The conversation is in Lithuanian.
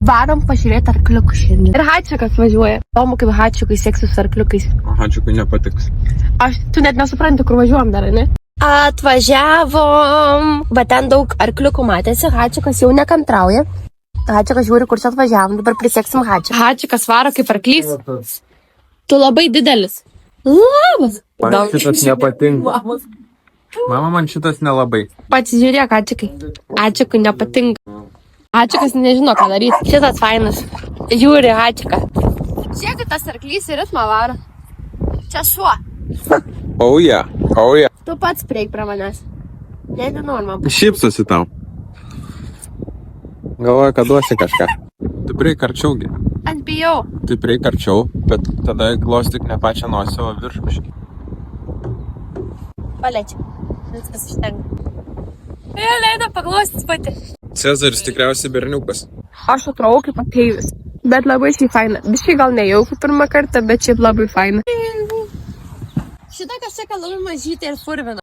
Varom pažiūrėti arkliukų šiandien. Ir Hačikas važiuoja. Įdomu, kaip Hačikui seksis su arkliukais. Hačikui nepatiks. Tu net nesupranti, kur važiuojam dar, ne? Atvažiavom. Bet ten daug arkliukų matėsi. Hačikas jau nekantrauja. Hačikas žiūri, kur čia atvažiavom. Dabar priseksim Hačiką. Hačikas varo kaip arklys. Tu labai didelis. Labas. Man šitas nepatinka. Mama, man šitas nelabai. Pasižiūrėk, Hačikai. Hačikui nepatinka. Hačikas nežino, ką daryti. Šitas fainas. Žiūri, Hačiką. Žiūrėk, tas arklys į ritmą varo. Čia šuo. Oh yeah. Tu pats prieik prie manęs. Nežinau, man. Šypsosi tau. Galvoju, kad duosi kažką. Tu prieik arčiaugi. Ant bijau. Tu prieik arčiau, bet tada glostyk ne pačią nosį, o viršušį. Paliečiu. Viskas ištenka. Jie leido paglostyti pati. Cezaris tikriausiai berniukas. Aš atrodau kaip ateivis. Bet labai šiai faina. Biškai gal nejauku pirmą kartą, bet šiaip labai faina. Šitą kažką labai mažytė ir furvina.